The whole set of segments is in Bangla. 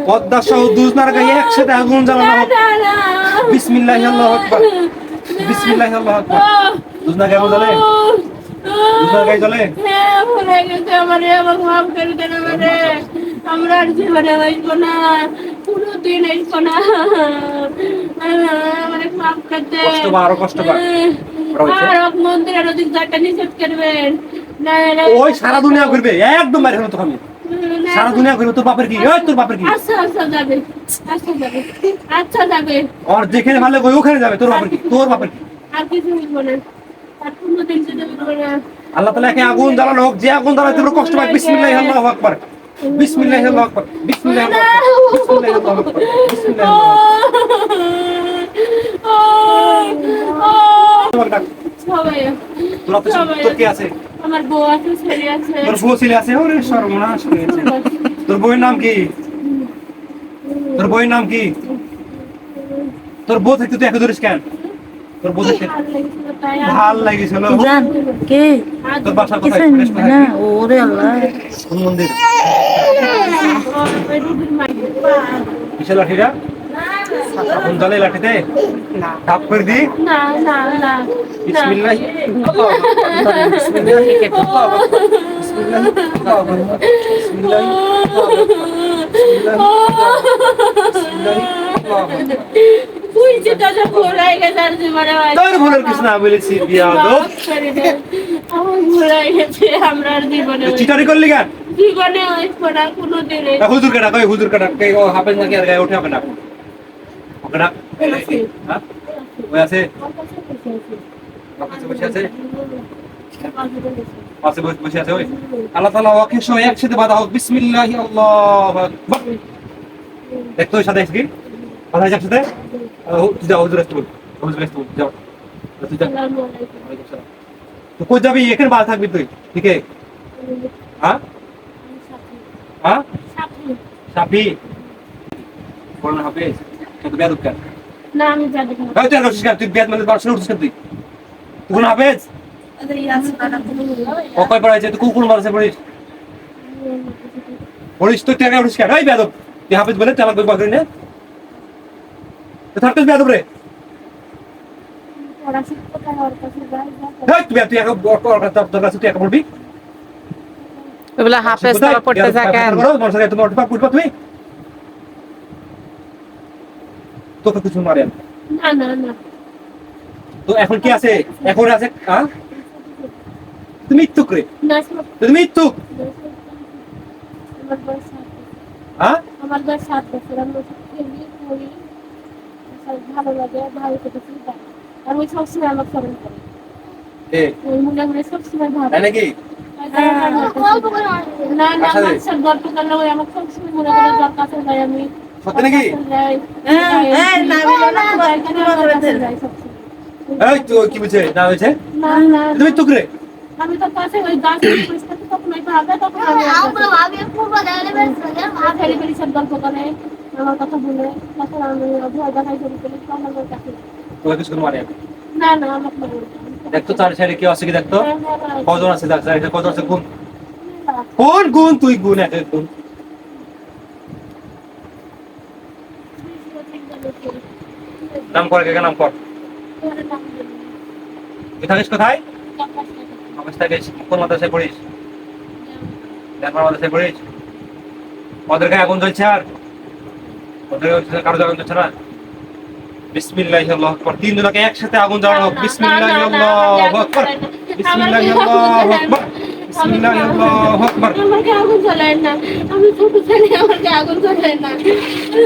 পদ্মা সহ দুজনার গায়ে একসাথে আগুন জ্বালানো হোক। বিসমিল্লাহি আল্লাহু আকবার। বিসমিল্লাহি আল্লাহু আকবার। দুজনা গায়ে আগুন জ্বলে? দুজনার গায়ে জ্বলে? হ্যাঁ, ভুলে গেছে আমারে, আমাকে মাফ করে দেন আমারে। আমরা আর জীবনে হইব না, কোনোদিন হইব না। আমারে মাফ করে দেন। কষ্ট বা আরো কষ্ট বা আর মন্দিরের ওদিক যাটা নিষেধ করবেন। না, না, ওই সারা দুনিয়া ঘুরবে, একদম বাইরে হলো তো আমি। সারা দুনিয়া ঘুরবে, তোর বাপের কি? ওই তোর বাপের কি? আচ্ছা আচ্ছা যাবে, আচ্ছা যাবে, আচ্ছা যাবে। আর যেখানে ভালো ওই ওখানে যাবে, তোর বাপের কি? তোর বাপের কি? আর কিছু হইব না, আর কোনোদিন যদি হইব না। আল্লাহ তাআলা একে আগুন জ্বালানো হোক, যে আগুন জ্বালাতে তোর কষ্ট পায়। বিসমিল্লাহি আল্লাহু আকবার। বিসমিল্লাহি আল্লাহু আকবার। বিসমিল্লাহি আল্লাহু আকবার। বিসমিল্লাহি আল্লাহু আকবার। বিসমিল্লাহি আল্লাহু আকবার। তোমার ডাক। সবাই তোর তো তোর কি আছে? আমার বউ আছে, ছেলে আছে। তোর বউ ছেলে আছে? ওরে সর্বনাশ হয়েছে। তোর বউয়ের নাম কি? তোর বউয়ের নাম কি? তোর বউ থাকতে তুই এত ধরিস কেন? তোর বউ থাকতে ভাল লাগিয়েছিল। জান কে তোর বাসা কোথায়? না ওরে আল্লাহ কোন মন্দির? কিসের লাঠিটা? আগুন জ্বালে লাঠিতে? ধাপ করে দি। না না না বিসমিল্লাহ। বিসমিল্লাহ। তোর ভুলের কিছু না বলেছি বিয়াদব। আমার ভুল হয়ে গেছে, আমরা আর জীবনে চিটারি করলি কেন? জীবনে হইব না কোনোদিনে। হুজুর কাটা কই? হুজুর কাটা কই? ও হাফেজ নাকি আর গায়ে ওঠে হবে না? ওকে না? হ্যাঁ? ওই আছে? বসে আছে? পাশে বসে আছে ওই? আল্লাহ তাআলা ওকে সহ একসাথে বাধা হোক। বিসমিল্লাহি আল্লাহু আকবার। দেখতো ওই সাথে কি? কথা হয়েছে একসাথে? তুই যাও, হুজুর আসতে বল। হুজুর আসতে বল, যাও। তুই যা। তো কই যাবি? এখানে বাধা থাকবি তুই, ঠিক আছে? হ্যাঁ? হ্যাঁ? সাফি বলনা হবে তুই বেয়াদব কেন? না আমি যাবো না। তুই আর রসিস কেন? তুই বেয়াদ মানে বাসনে উঠছিস কেন তুই? তুই কোন হাফেজ? ও কয় পড়াইছে? তুই কোন মাদ্রাসায় পড়িস? পড়িস তুই টাকা উঠিস কেন? এই বেয়াদব, তুই হাফেজ বলে তুই আমাকে বকরি না? তুই থাকতিস বেয়াদব রে। তুই তুই একা তোর কাছে তুই একা পড়বি? ওগুলা হাফেজ তারা পড়তে থাকেন। তোমার পাপ করবা তুমি? তোকে কিছু মারে না না না। তো এখন কি আছে? এখন আছে হ্যাঁ? তুমি মিথ্যুক রে। তুমি মিথ্যুক। আমার বয়স 7 হ্যাঁ? আমার বয়স 7 বছর। আমি খেলি পড়ি, ভালো লাগে, ভালো থেকে চিন্তা। আর ওই সবসময় আমার স্মরণ করে। ওই মনে মনে সবসময় ভাবে। তাই নাকি? না না আমার সব গল্প করলে ওই আমার সবসময় মনে করে যার কাছে যাই আমি। সত্যি নাকি? এই তুই কি বলছিস? না হয়েছে? না না তুমি মিথ্যুক রে। আমি তো পাশে ওই গাছের পরিষ্কার তখন ওই ভাবে তখন ফেরি ফেরি সব গল্প করে আমার কথা বলে তখন আমি ভয় দেখাই শুরু করি তখন আমার কাছে তোকে কিছু মারে না না আমাকে দেখতো চার সাইডে কি আছে কি দেখতো? কজন আছে? দেখ এটা কজন আছে? গুণ কোন গুণ? তুই গুণ এক এক গুণ। নাম কর, কে নাম কর। তুই থাকিস কোথায়? অবস্থায় গেছিস কোন মাদ্রাসায় পড়িস? দেখবার মাদ্রাসায় পড়িস? ওদের গায়ে আগুন জ্বলছে আর ওদের কারো আগুন জ্বলছে না? বিসমিল্লাহি আল্লাহু আকবার। তিন জনকে একসাথে আগুন জ্বালানো হোক। বিসমিল্লাহি আল্লাহু আকবার। বিসমিল্লাহি আল্লাহু আকবার। বিসমিল্লাহি আল্লাহু আকবার। আমাকে আগুন জ্বালায় না, আমি ছোট ছেলে, আমাকে আগুন জ্বালায় না।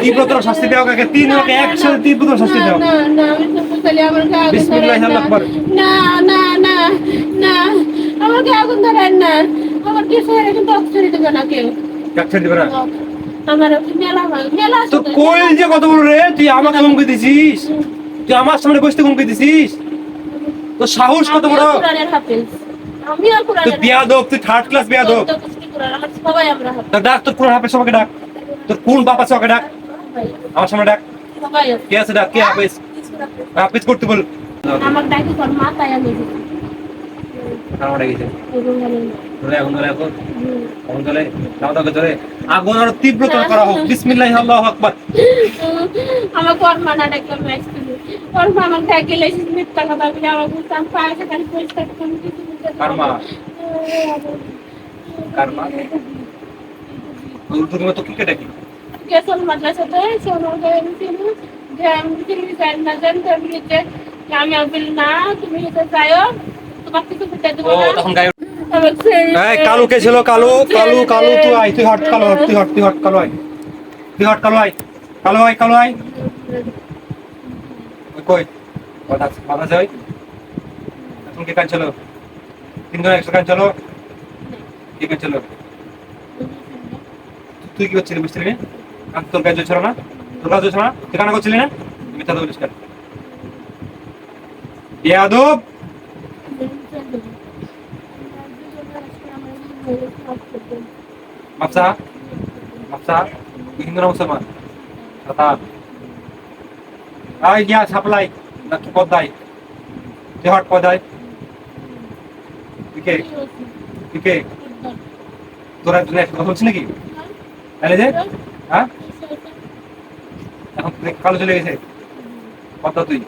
তীব্রতর শাস্তি দাও কাকে? তিন জনকে একসাথে তীব্রতর শাস্তি দাও। না না আমি ছোট ছেলে, আমাকে আগুন বিসমিল্লাহি জ্বালায় আল্লাহু আকবার। না না না না আমাকে আগুন জ্বালায় না। আমার কিছু হলে কিন্তু অক্সিজেন দেবে না কেউ। কাছে দিবে না? আমার মেলা মেলা তো কই যে কত বড় রে? তুই আমাকে হুমকি দিছিস? তুই আমার সামনে বসতে হুমকি দিছিস? তো সাহস কত বড়? কুরআনের হাফেজ আমি আর তুই কুরআনের বেয়াদব, তুই থার্ড ক্লাস বেয়াদব। আমার সবাই আমরা হাফেজ তো ডাক তোর কোন হাফেজ সবাইকে ডাক। তোর কোন বাপ আছে ওকে ডাক। আমার সামনে ডাক। সবাই কে আছে ডাক? কে হাফেজ? হাফেজ করতে বল। আমার ডাকি কর মাথায় আমি আমার ডাকিছে। এবং ধরে আগুন ধরে এখন আগুন ধরে দাও দাও ধরে আগুন আরো তীব্রতর করা হোক বিসমিল্লাহি আল্লাহু আকবার আমার কর্মানা ডাকলাম ম্যাক্সিমাম কর্মা আমার ডাকে লেসিস মিথ্যা কথা বলে আমার বুঝতাম পাশে খালি পরিষ্কার করে কিছু বুঝতে কারমা কারমা তুমি তো কি কেটে কি কেসন মাদ্রাসাতে সোনো গেছিল যে আমি কিছু জানি না জানতে বলেছে আমি বলি না তুমি এটা যাও তোমার কিছু বুঝতে দেব ও না তখন গায়ে এই কালু কে ছিল কালু কালু কালু তুই আয় তুই হট কালু তুই হট কালু আয় তুই হট কালু আয় কালু আয় কালু আয় ওই কই বাধা যাই তুমি কে কাজ চলো তিনজন একশো কাজ চলো কি কাজ চলো তুই কি করছিলি বুঝছিলি না আর তোর কাজ ছিল না তোর কাজ ছিল না তুই কানা করছিলি না মিথ্যা তো বলিস কেন ইয়াদব মাপসা মাপসা হিন্দু না মুসলমান কথা আই গিয়া সাপ্লাই নাকি পদ্মায় তুই হট পদ্মায় কে কে তোরা তুই কথা বলছিস নাকি তাহলে যে হ্যাঁ এখন কালো চলে গেছে পদ্মা তুই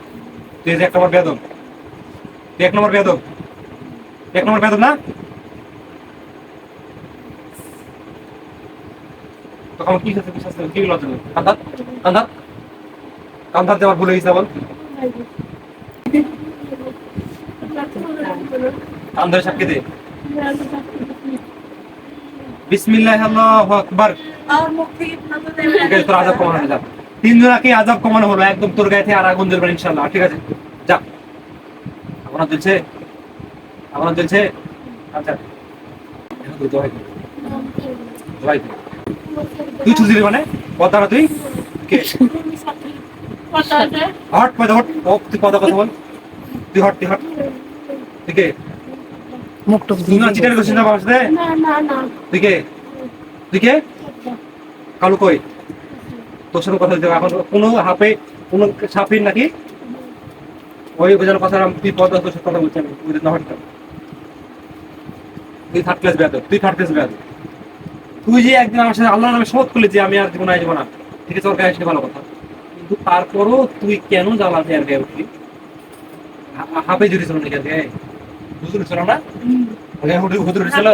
তুই যে এক নম্বর বেদম তুই এক নম্বর বেদম এক নম্বর বেদম না তখন কি হচ্ছে বিশ্বাস কি লজ্জা কান্দাত কান্দাত কান্দাত যাওয়ার ভুলে গেছে বল কান্দার সাক্ষী দে বিসমিল্লাহ আল্লাহু আকবার আর মুখ থেকে নজর ঠিক আছে তোর আযাব কমানো যা তিনজনকে আযাব কমানো হলো একদম তোর গায়ে থেকে আর আগুন জ্বলবে ইনশাআল্লাহ ঠিক আছে যা আপনার জ্বলছে আপনার জ্বলছে আচ্ছা এখন তুই দোয়াই দোয়াই তুই ছুজি মানে কথা না তুই কে হট পদ হট তুই কথা কথা বল তুই হট তুই কে মুখটুক তুই না চিটার করছিস না বাবার সাথে না না না তুই কে কালু কই তোর সাথে কথা বলতে এখন কোনো হাফে কোনো সাফির নাকি ওই বোঝানোর কথা তুই পদ তোর সাথে কথা বলছি আমি তুই না হট তুই থার্ড ক্লাস বেয়াদব তুই যে একদিন আমার সাথে আল্লাহর নামে শপথ করলি যে আমি আর জীবনে আসবো না ঠিক আছে ওর গায়ে আসলে ভালো কথা কিন্তু তারপরও তুই কেন জ্বালাতে আর গায়ে উঠলি হাফে জুড়ি ছিল নাকি আর গায়ে হুজুর ছিল না হুজুর ছিল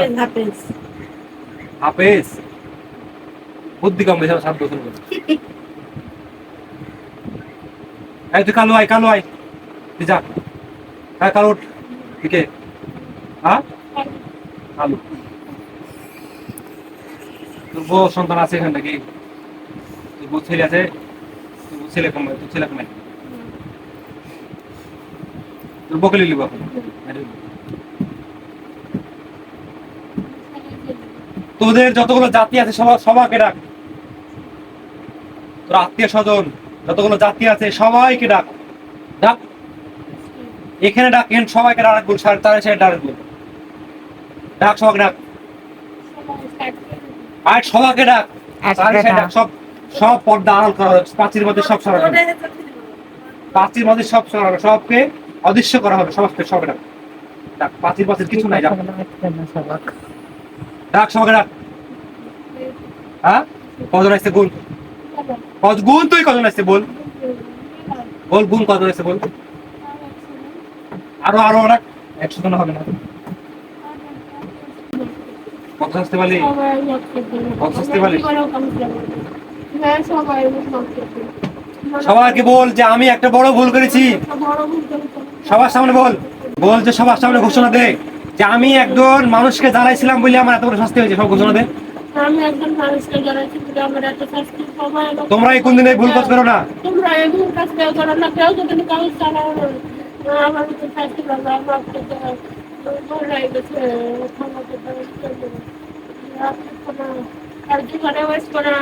হাফেজ বুদ্ধি কম গেছে 7 বছর পর এই তুই কালো আয় তুই যা হ্যাঁ কালো ঠিক আছে হ্যাঁ কালো তোর বউ সন্তান আছে এখান নাকি তোর বউ ছেলে আছে তোর ছেলে কমায় তোর ছেলে কমায় তোর বউকে লিখবো এখন তোদের যতগুলো জাতি আছে সবাইকে ডাক তোর আত্মীয় স্বজন যতগুলো জাতি আছে সবাইকে ডাক ডাক এখানে ডাক সবাইকে ডাক বল তারা সে ডাক বল ডাক সবাইকে ডাক আর সবাইকে ডাক সব পর্দা আড়াল করা হবে পাঁচির মধ্যে সব সরানো পাঁচির মধ্যে সব সরানো সবকে অদৃশ্য করা হবে সবাইকে সবাই ডাক ডাক পাঁচির কিছু নাই ডাক সবাইকে ডাক হ্যাঁ কজন আসছে গুণ গুণ তুই কজন আসছে বল গুণ কজন আসছে বল আরো ডাক 100 জন হবে না কত আসতে পারলি কত আসতে পারলি সবাইকে বল যে আমি একটা বড় ভুল করেছি সবার সামনে বল যে সবার সামনে ঘোষণা দে যে আমি একজন মানুষকে জ্বালাইছিলাম বলে আমার এত বড় শাস্তি হয়েছে সব ঘোষণা দে আমি একজন মানুষকে জ্বালাইছি বলে আমার এত শাস্তি সবাই তোমরা এই কোন দিন এই ভুল কাজ করো না তোমরা এই ভুল কাজ করো না কেউ যদি কাজ চালাও আমার তো শাস্তি পাবে আমার তো বলাই গেছে ক্ষমতা আর জীবনে ওয়েস্ট করা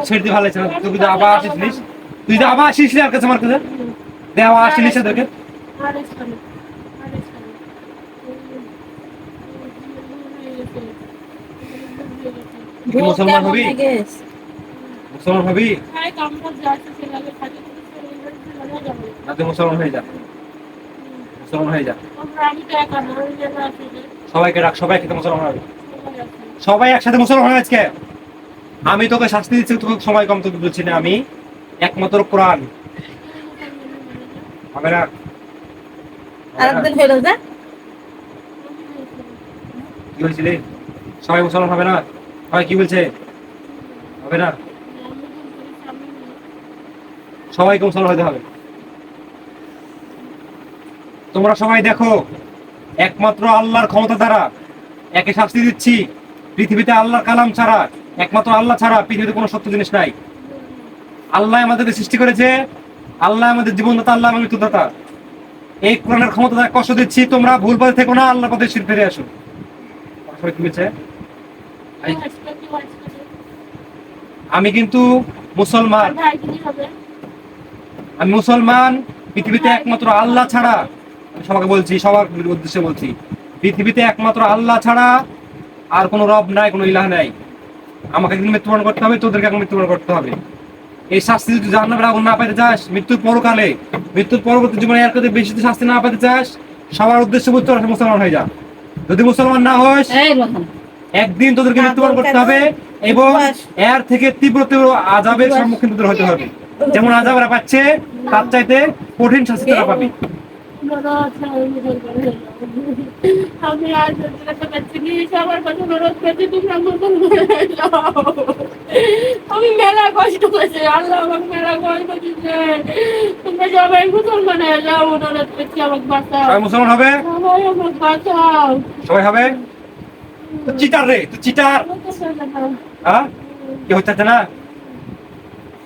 ছেড়ে দিয়ে ভালো ছিল তুই যদি আবার আসিস আর কাছে আমার কাছে দেওয়া আসিস তোকে মুসলমান হবি না তুই মুসলমান হয়ে যা সবাইকে ডাক, সবাই একসাথে মুসলমান হবে, সবাই একসাথে মুসলমান হবে আজকে। আমি তোকে শাস্তি দিচ্ছি, তোকে সময় কম, তোকে বলছি না, আমি একমাত্র কোরআন হবে না। আরেকদিন হইল যে কি বলছিলি? সবাই মুসলমান হবে না? সবাই কি বলছে? হবে না, সবাইকে মুসলমান হতে হবে। তোমরা সবাই দেখো, একমাত্র আল্লাহর ক্ষমতা দ্বারা একে শাস্তি দিচ্ছি। পৃথিবীতে আল্লাহর কালাম ছাড়া, একমাত্র আল্লাহ ছাড়া পৃথিবীতে কোনো সত্য জিনিস নাই। আল্লাহ আমাদেরকে সৃষ্টি করেছে, আল্লাহ আমাদের জীবনদাতা, আল্লাহ আমাদের মৃত্যুদাতা। এই কোরআনের ক্ষমতা দ্বারা কষ্ট দিচ্ছি, তোমরা ভুল পথে থেকো না, আল্লাহর পথে ফিরে আসো। সবাই কি বলছে? আমি কিন্তু মুসলমান, আমি মুসলমান। পৃথিবীতে একমাত্র আল্লাহ ছাড়া, আমি সবাইকে বলছি, সবার উদ্দেশ্যে বলছি, পৃথিবীতে একমাত্র আল্লাহ ছাড়া আর কোনো রব নাই, কোনো ইলাহ নাই। আমাকে একদিন মৃত্যুবরণ করতে হবে, তোদেরকে এখন মৃত্যুবরণ করতে হবে। এই শাস্তি যদি জাহান্নামের আগুন না পেতে চাস, মৃত্যুর পরকালে, মৃত্যুর পরবর্তী জীবনে এর কাছে বেশি শাস্তি না পেতে চাস, সবার উদ্দেশ্যে বলতে মুসলমান হয়ে যা। যদি মুসলমান না হস, একদিন তোদেরকে মৃত্যুবরণ করতে হবে এবং এর থেকে তীব্র তীব্র আযাবের সম্মুখীন তোদের হতে হবে। যেমন আযাব এরা পাচ্ছে, তার চাইতে কঠিন শাস্তি তারা পাবে। আমি আর পাচ্ছি কি, সবার কথা অনুরোধ করছি, তোমরা মুসলমান যাও। আমি মেলা কষ্ট করছি, আল্লাহ আমাকে মেলা কষ্ট দিচ্ছে। তোমরা সবাই মুসলমান হয়ে যাও, অনুরোধ করছি, আমাকে বাঁচাও। সবাই মুসলমান হবে, সবাই আমাকে বাঁচাও। সবাই হবে। তো চিটার রে, তুই চিটার। হ্যাঁ, কি হচ্ছে না?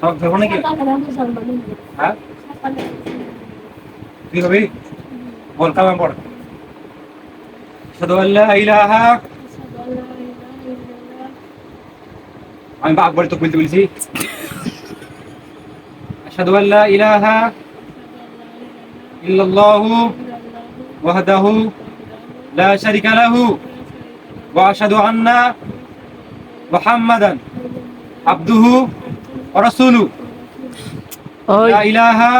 সব ধরবো নাকি? হ্যাঁ, তুই হবি? বল কালাম পড়। আশহাদু আল্লা ইলাহা, আমি আকবর তো বলতে বলেছি। আশহাদু আল্লা ইলাহা ইল্লাল্লাহু ওয়াহদাহু লা শারীকা লাহু ওয়া আশহাদু আন্না মুহাম্মাদান আবদুহু ওয়া রাসূলুহু। ওই লা ইলাহা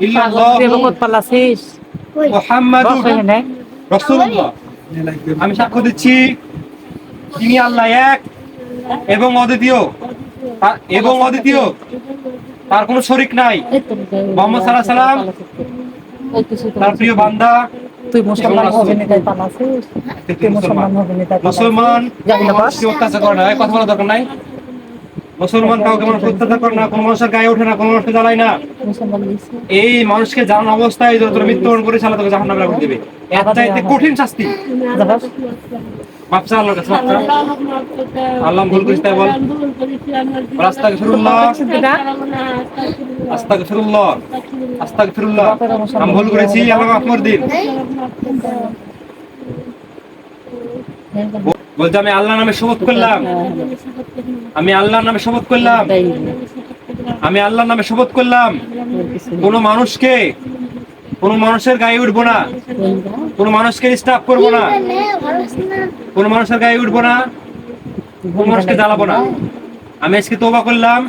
ইল্লাল্লাহু দেবকত পালাছিস মুহাম্মাদুর বস এখানে রাসূলুল্লাহ। আমি সাক্ষ্য দিচ্ছি, তিনি আল্লাহ এক এবং অদ্বিতীয়, এবং অদ্বিতীয়, তার কোনো শরীক নাই। মুহাম্মদ সাল্লাল্লাহু আলাইহি সাল্লাম তার প্রিয় বান্দা। তুই মুসলমান হবে না তাই পালাছিস, তুই মুসলমান হবে না তাই মুসলমান জানি বস মানুষকে অত্যাচার করে না, কথা বলার দরকার নাই। মুসলমান কাউকে মানুষ অত্যাচার করে না, কোনো মানুষের গায়ে ওঠে না, কোনো মানুষকে জ্বালায় না। মুসলমান হইছিস। এই মানুষকে জানান অবস্থায় যত মৃত্যুবরণ করে সালা তোকে জাহান্নামে আগুন দেবে। এর চাইতে কঠিন শাস্তি মাফ চা আল্লাহর কাছে, মাফ চা। আল্লাহ ভুল করিস তাই বল। আস্তাগফিরুল্লাহ, আস্তাগফিরুল্লাহ, আস্তাগফিরুল্লাহ। আমি ভুল করেছি, আল্লাহ মাফ করে দিন। বলতে আমি আল্লাহর নামে শপথ করলাম, আমি আল্লাহর নামে শপথ করলাম, আমি আল্লাহর নামে শপথ করলাম, কোনো মানুষকে, কোনো মানুষের গায়ে উঠবো না, কোনো মানুষকে ডিস্টার্ব করবো না, কোনো মানুষের গায়ে উঠবো না, কোনো মানুষকে জ্বালাবো না। আমি আজকে তওবা করলাম,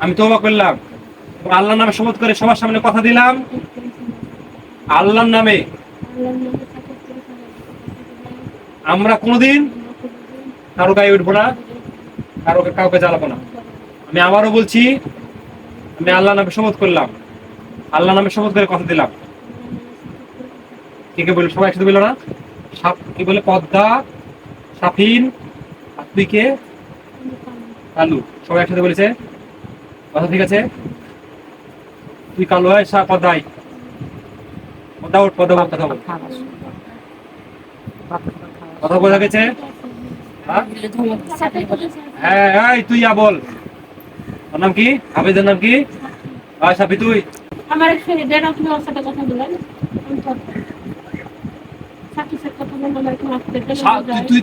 আমি তওবা করলাম, আল্লাহর নামে শপথ করে সবার সামনে কথা দিলাম, আল্লাহর নামে আমরা কোনোদিন কারো গায়ে উঠবো না, কাউকে জ্বালাবো না। আমি আবারও বলছি, আমি আল্লাহর নামে শপথ করলাম, আল্লাহর নামে শপথ করে কথা দিলাম। কে বললো? সবাই একসাথে বললো না? কি বলে? পদ্মা, সাফিন, আর তুই কে? কালু। সবাই একসাথে বলেছে কথা, ঠিক আছে? তুই কালু হয়, পদ্মায়, পদ্মা উঠ, পদ্মা উঠ, কথা বল, কথা বোঝা গেছে? হ্যাঁ, তুই বল, তোর নাম কি? হাফিজের নাম কি? সাফি, তুই? আমার এক ফ্রেন্ডের, আপনি ওর সাথে কথা বলেন। সাথে সাথে কথা বলেন, আমার একটু মাফ করতে হবে। তুই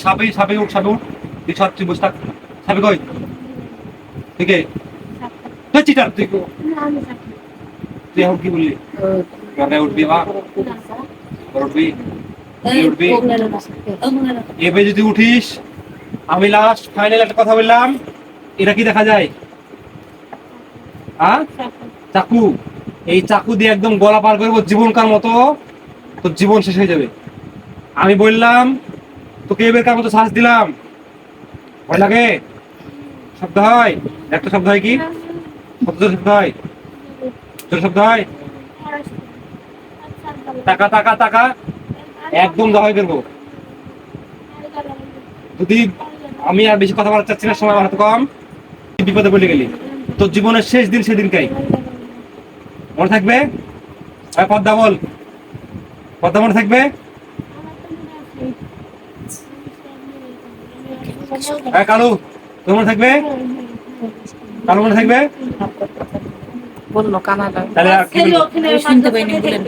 সাফি, সাফি উঠ, সাফি উঠ, তুই সব, তুই বসে থাক। সাফি কই? ঠিক আছে, তুই চিটার, তুই না, আমি সাথে তুই এখন কি বললি? উঠবি বা উঠবি, উঠবি। এবার যদি উঠিস, আমি লাস্ট ফাইনাল একটা কথা বললাম, এটা কি দেখা যায়? চাকু। এই চাকু দিয়ে একদম গলা পার করবো জীবনকার মতো, তোর জীবন শেষ হয়ে যাবে। আমি বললাম তোকে এবার কার মতো শ্বাস দিলাম, ভয় লাগে? শব্দ হয়? একটা শব্দ হয় কি? কত জোর শব্দ হয়? জোর শব্দ হয়? টাকা টাকা টাকা একদম দহাই করবো। যদি আমি আর বেশি কথা বলতে চাচ্ছি না, সময় আমার হাতে কম, বিপদে পড়ে গেলি, তোর জীবনের শেষ দিন সেদিনকাই মনে থাকবে। আর পদ্মা বল, পদ্মা মনে থাকবে? হ্যাঁ কালু, তোর মনে থাকবে? কালু মনে থাকবে? বললো কানাডা তাহলে আর কি বলবো? শুনতে পাইনি বলেন।